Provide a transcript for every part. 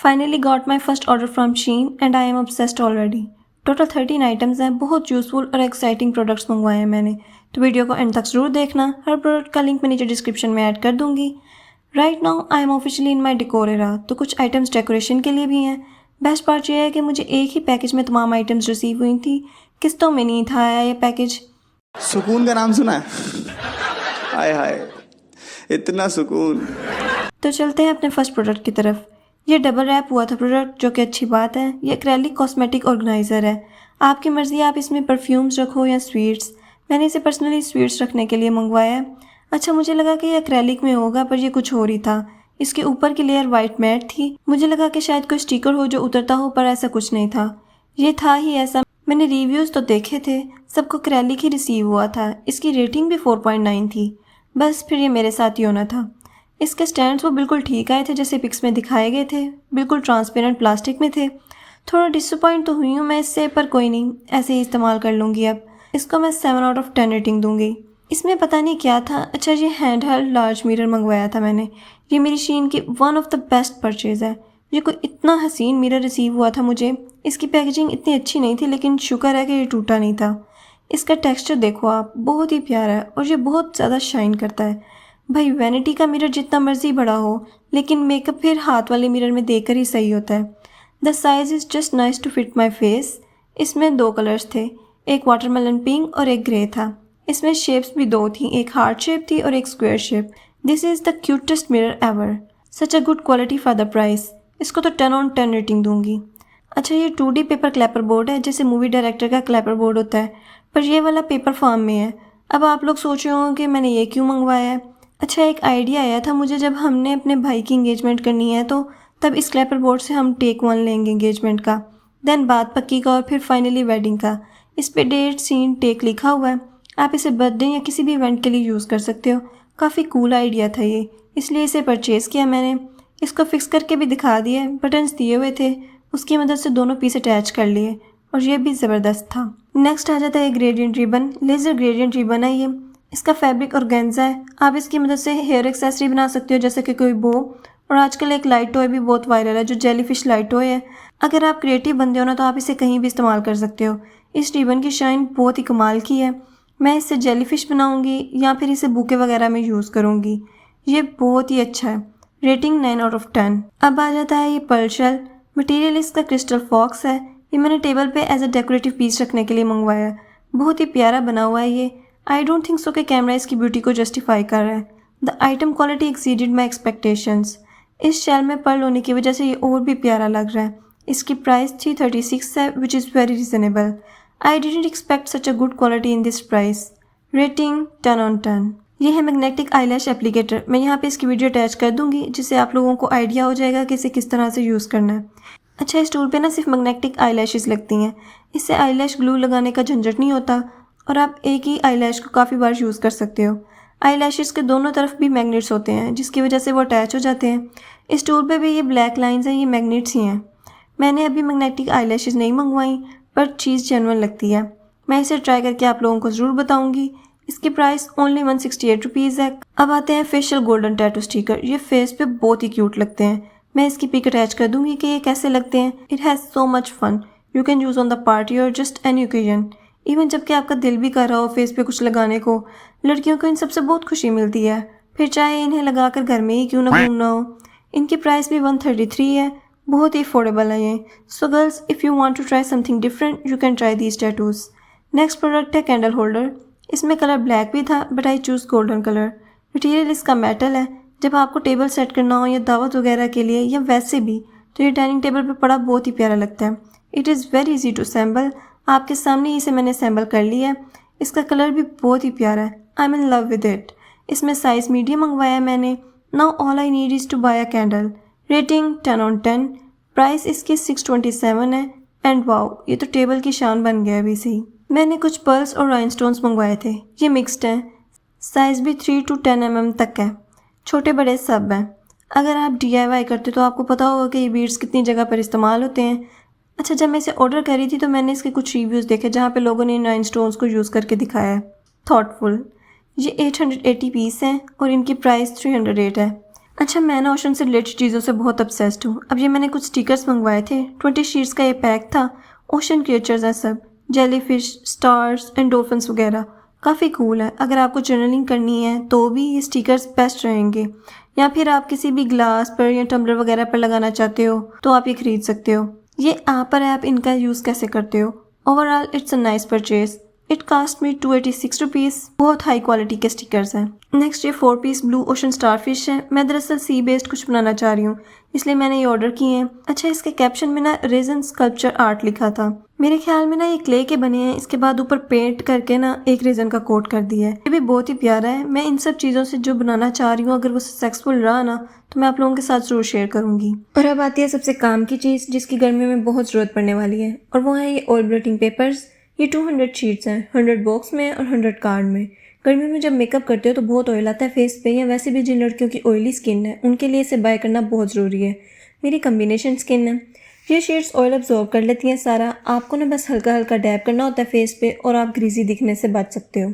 Finally got my first order from Shein and I am obsessed already. Total 13 items हैं, बहुत useful और exciting products मंगवाए हैं मैंने, तो वीडियो को एंड तक ज़रूर देखना। हर प्रोडक्ट का लिंक मैं नीचे डिस्क्रिप्शन में ऐड कर दूंगी। Right now I am officially in my decor era, तो कुछ आइटम्स डेकोरेशन के लिए भी हैं। बेस्ट पार्ट ये है कि मुझे एक ही पैकेज में तमाम आइटम्स रिसीव हुई थी, किस्तों में नहीं था आया ये पैकेज। सुकून का नाम सुना है? हाय हाय, इतना सुकून। तो चलते हैं अपने फर्स्ट प्रोडक्ट की तरफ। ये डबल रैप हुआ था प्रोडक्ट, जो कि अच्छी बात है। ये एक्रेलिक कॉस्मेटिक ऑर्गेनाइज़र है, आपकी मर्ज़ी आप इसमें परफ्यूम्स रखो या स्वीट्स। मैंने इसे पर्सनली स्वीट्स रखने के लिए मंगवाया है। अच्छा, मुझे लगा कि ये एक्रेलिक में होगा, पर ये कुछ और ही था। इसके ऊपर की लेयर वाइट मैट थी, मुझे लगा कि शायद कोई स्टिकर हो जो उतरता हो, पर ऐसा कुछ नहीं था। ये था ही ऐसा। मैंने रिव्यूज़ तो देखे थे, सबको एक्रेलिक ही रिसीव हुआ था। इसकी रेटिंग भी 4.9 थी। बस फिर ये मेरे साथ ही होना था। इसके स्टैंड्स वो बिल्कुल ठीक आए थे जैसे पिक्स में दिखाए गए थे, बिल्कुल ट्रांसपेरेंट प्लास्टिक में थे। थोड़ा डिसअपॉइंट तो हुई हूँ मैं इससे, पर कोई नहीं, ऐसे ही इस्तेमाल कर लूँगी अब। इसको मैं 7 आउट ऑफ 10 रेटिंग दूँगी। इसमें पता नहीं क्या था। अच्छा, ये हैंड हेल्ड लार्ज मिरर मंगवाया था मैंने। ये मेरी शीन की one of the best purchase है। ये कोई इतना हसीन मिरर रिसीव हुआ था मुझे। इसकी पैकेजिंग इतनी अच्छी नहीं थी, लेकिन शुक्र है कि ये टूटा नहीं था। इसका टेक्स्चर देखो आप, बहुत ही प्यारा है और ये बहुत ज़्यादा शाइन करता है। भाई, वैनिटी का मिरर जितना मर्जी बड़ा हो, लेकिन मेकअप फिर हाथ वाले मिरर में देखकर ही सही होता है। The size is just nice to fit my face. इसमें 2 कलर्स थे, एक वाटरमेलन पिंक और एक ग्रे था। इसमें शेप्स भी 2 थी, एक हार्ट शेप थी और एक square shape. This is the cutest mirror ever. Such a good quality for the price. इसको तो 10 ऑन 10 रेटिंग दूंगी। अच्छा, ये 2D पेपर क्लैपर बोर्ड है, जैसे मूवी डायरेक्टर का क्लैपर बोर्ड होता है, पर ये वाला पेपर फॉर्म में है। अब आप लोग सोच रहे होंगे कि मैंने ये क्यों मंगवाया है। अच्छा, एक आइडिया आया था मुझे, जब हमने अपने भाई की इंगेजमेंट करनी है तो तब इस क्लैपर बोर्ड से हम टेक 1 लेंगे इंगेजमेंट का, देन बात पक्की का और फिर फाइनली वेडिंग का। इस पे डेट सीन टेक लिखा हुआ है। आप इसे बर्थडे या किसी भी इवेंट के लिए यूज़ कर सकते हो। काफ़ी कूल आइडिया था ये, इसलिए इसे परचेज़ किया मैंने। इसको फिक्स करके भी दिखा दिया, बटन्स दिए हुए थे, उसकी मदद से दोनों पीस अटैच कर लिए और ये भी ज़बरदस्त था। नेक्स्ट आ जाता है gradient ribbon. Laser gradient ribbon है ये। इसका फैब्रिक ऑर्गेन्जा है। आप इसकी मदद से हेयर एक्सेसरी बना सकते हो, जैसे कि कोई बो। और आजकल एक लाइट टॉय भी बहुत वायरल है, जो जेलीफिश लाइट टॉय है। अगर आप क्रिएटिव बंदे हो ना, तो आप इसे कहीं भी इस्तेमाल कर सकते हो। इस रिबन की शाइन बहुत ही कमाल की है। मैं इससे जेलीफिश बनाऊंगी या फिर इसे बुके वगैरह में यूज़ करूंगी। ये बहुत ही अच्छा है। Rating 9 out of 10। अब आ जाता है ये पर्ल शेल। मटीरियल इसका क्रिस्टल फॉक्स है। ये मैंने टेबल पे एज अ डेकोरेटिव पीस रखने के लिए मंगवाया है। बहुत ही प्यारा बना हुआ है ये। आई डोंट थिंक सो कि कैमरा इसकी ब्यूटी को जस्टिफाई कर रहा है। The item quality exceeded my expectations. इस शेल में पर्ल होने की वजह से ये और भी प्यारा लग रहा है। इसकी प्राइस 336 है, which is very reasonable. I didn't expect such a good quality in this price. Rating 10 on 10। ये है मैग्नेटिक आईलैश एप्लीकेटर। मैं यहाँ पे इसकी वीडियो अटैच कर दूंगी, जिससे आप लोगों को आइडिया हो जाएगा कि इसे किस तरह से यूज़ करना है। अच्छा, इस टूल पे ना सिर्फ मैग्नेटिक आईलैशेस लगती हैं। इससे आईलैश ग्लू लगाने का झंझट नहीं होता और आप एक ही आईलैश को काफ़ी बार यूज़ कर सकते हो। आईलैशेस के दोनों तरफ भी मैग्नेट्स होते हैं, जिसकी वजह से वो अटैच हो जाते हैं। इस टूल पे भी ये ब्लैक लाइंस हैं, ये मैग्नेट्स ही हैं। मैंने अभी मैग्नेटिक आईलैशेस नहीं मंगवाई, पर चीज़ जेन्युइन लगती है। मैं इसे ट्राई करके आप लोगों को ज़रूर बताऊँगी। इसकी प्राइस ओनली 168 रुपीज़ है। अब आते हैं फेशियल गोल्डन टैटू स्टिकर। ये फेस पे बहुत ही क्यूट लगते हैं। मैं इसकी पिक अटैच कर दूंगी कि ये कैसे लगते हैं। It has so much fun. You can use on the party और जस्ट एनी ओकेजन। इवन जबकि आपका दिल भी कर रहा हो फेस पे कुछ लगाने को। लड़कियों को इन सबसे बहुत खुशी मिलती है, फिर चाहे इन्हें लगाकर घर में ही क्यों ना घूमना हो। इनकी प्राइस भी 133 है, बहुत ही अफोर्डेबल है ये। So girls, if you want to try something different, you can try these tattoos. Next product है कैंडल होल्डर। इसमें कलर ब्लैक भी था, but I choose golden colour. Material इसका मेटल है। जब आपको टेबल सेट करना हो या दावत वगैरह के लिए या वैसे भी, तो ये डाइनिंग टेबल पर पड़ा बहुत ही प्यारा लगता है। It is very easy to assemble. आपके सामने ही इसे मैंने असेंबल कर लिया है। इसका कलर भी बहुत ही प्यारा है। I am in love with it. इसमें साइज़ मीडियम मंगवाया है मैंने। Now all I need is to buy a candle. Rating 10 on 10। Price इसकी 627 है। एंड वाओ, ये तो टेबल की शान बन गया अभी से ही। मैंने कुछ पर्ल्स और राइनस्टोन्स मंगवाए थे। ये मिक्स्ड हैं। साइज़ भी 3 to 10 mm तक है। छोटे बड़े सब हैं। अगर आप DIY करते तो आपको पता होगा कि ये बीड्स कितनी जगह पर इस्तेमाल होते हैं। अच्छा, जब मैं इसे ऑर्डर करी थी तो मैंने इसके कुछ रिव्यूज़ देखे, जहाँ पे लोगों ने इन राइनस्टोन्स को यूज़ करके दिखाया है। थॉटफुल। ये 880 पीस हैं और इनकी प्राइस 308 है। अच्छा, मैं ना ओशन से रिलेटेड चीज़ों से बहुत obsessed हूँ। अब ये मैंने कुछ स्टिकर्स मंगवाए थे, 20 शीट्स का ये पैक था। ओशन क्रिएचर्स हैं सब, जेलीफिश, स्टार्स एंड डॉल्फिन्स वगैरह। काफ़ी कूल है। अगर आपको जर्नलिंग करनी है तो भी ये स्टिकर्स बेस्ट रहेंगे, या फिर आप किसी भी ग्लास पर या टम्बलर वगैरह पर लगाना चाहते हो तो आप ये खरीद सकते हो। ये आप इनका यूज़ कैसे करते हो? Overall it's a nice purchase. It cost me 286 rupees. बहुत हाई क्वालिटी के स्टिकर्स हैं। नेक्स्ट ये 4 पीस ब्लू ओशन स्टारफिश है। मैं दरअसल सी बेस्ड कुछ बनाना चाह रही हूँ, इसलिए मैंने ये ऑर्डर किए हैं। अच्छा, इसके कैप्शन में ना रेजन स्कल्पचर आर्ट लिखा था। मेरे ख्याल में ना ये क्ले के बने हैं, इसके बाद ऊपर पेंट करके ना एक रेजन का कोट कर दिया है। ये भी बहुत ही प्यारा है। मैं इन सब चीज़ों से जो बनाना चाह रही हूँ, अगर वो सक्सेसफुल रहा ना तो मैं आप लोगों के साथ जरूर शेयर करूंगी। और अब आती है सबसे काम की चीज़ जिसकी गर्मियों में बहुत ज़रूरत पड़ने वाली है, और वो है ये ऑयल ब्लोटिंग पेपर्स। ये 200 शीट्स हैं, 100 बॉक्स में और 100 कार्ड में। गर्मियों में जब मेकअप करते हो तो बहुत ऑयल आता है फेस पे, या वैसे भी जिन लड़कियों की ऑयली स्किन है उनके लिए इसे बाय करना बहुत ज़रूरी है। मेरी कम्बिनेशन स्किन है। ये शीट्स ऑयल अब्जॉर्ब कर लेती हैं सारा। आपको ना बस हल्का हल्का डैब करना होता है फेस पे और आप ग्रीजी दिखने से बच सकते हो।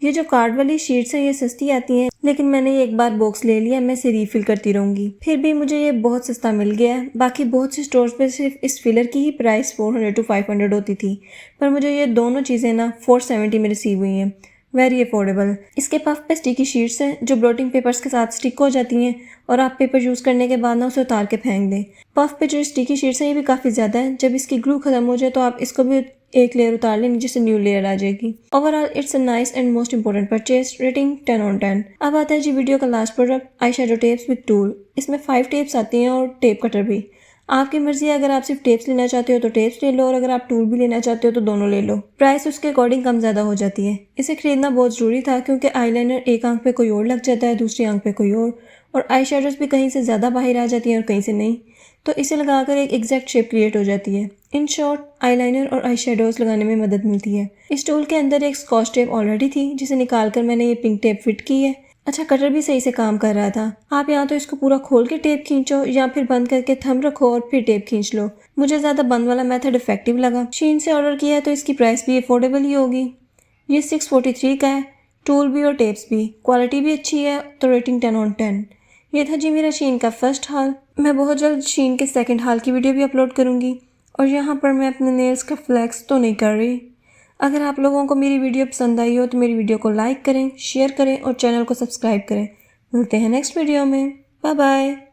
ये जो कार्ड वाली शीट्स हैं ये सस्ती आती हैं, लेकिन मैंने ये एक बार बॉक्स ले लिया, मैं इसे रीफिल करती रहूँगी। फिर भी मुझे ये बहुत सस्ता मिल गया है। बाकी बहुत से स्टोर्स पे सिर्फ इस फिलर की ही प्राइस 400 to 500 होती थी, पर मुझे ये दोनों चीज़ें ना 470 में रिसीव हुई हैं। Very affordable. इसके पफ पे स्टिकी शीट्स हैं जो ब्लोटिंग पेपर्स के साथ स्टिक हो जाती हैं, और आप पेपर यूज़ करने के बाद ना उसे उतार के फेंक दें। पफ पे जो स्टिकी शीट्स हैं ये भी काफ़ी ज़्यादा है। जब इसकी ग्लू खत्म हो जाए तो आप इसको भी एक लेयर उतार लें, नीचे से न्यू लेयर आ जाएगी। Overall it's a nice and most important purchase. Rating 10 on 10। अब आता है जी वीडियो का last product, eye shadow tapes with tool. इसमें 5 टेप्स आती हैं और टेप कटर भी। आपकी मर्जी है, अगर आप सिर्फ टेप्स लेना चाहते हो तो टेप्स ले लो, और अगर आप टूल भी लेना चाहते हो तो दोनों ले लो। प्राइस उसके अकॉर्डिंग कम ज़्यादा हो जाती है। इसे खरीदना बहुत ज़रूरी था क्योंकि आईलाइनर एक आंख पे कोई और लग जाता है, दूसरी आंख पे कोई और आई शेडोज़ भी कहीं से ज़्यादा बाहर आ जाती हैं और कहीं से नहीं, तो इसे लगाकर एक एग्जैक्ट शेप क्रिएट हो जाती है। इन शॉर्ट, आईलाइनर और आई शेडोज़ लगाने में मदद मिलती है। इस टूल के अंदर एक स्कॉच टेप ऑलरेडी थी जिसे निकालकर मैंने ये पिंक टेप फिट की है। अच्छा, कटर भी सही से काम कर रहा था। आप यहाँ तो इसको पूरा खोल के टेप खींचो या फिर बंद करके थंब रखो और फिर टेप खींच लो। मुझे ज़्यादा बंद वाला मेथड इफेक्टिव लगा। शीन से ऑर्डर किया है तो इसकी प्राइस भी अफोर्डेबल ही होगी। ये 643 का है। टूल भी और टेप्स भी, क्वालिटी भी अच्छी है, तो रेटिंग 10 on 10। ये था जी मेरा शीन का फर्स्ट हाल। मैं बहुत जल्द शीन के सेकंड हाल की वीडियो भी अपलोड करूँगी। और यहाँ पर मैं अपने नेल्स का फ्लैक्स तो नहीं कर रही। अगर आप लोगों को मेरी वीडियो पसंद आई हो तो मेरी वीडियो को लाइक करें, शेयर करें और चैनल को सब्सक्राइब करें। मिलते हैं नेक्स्ट वीडियो में। Bye bye.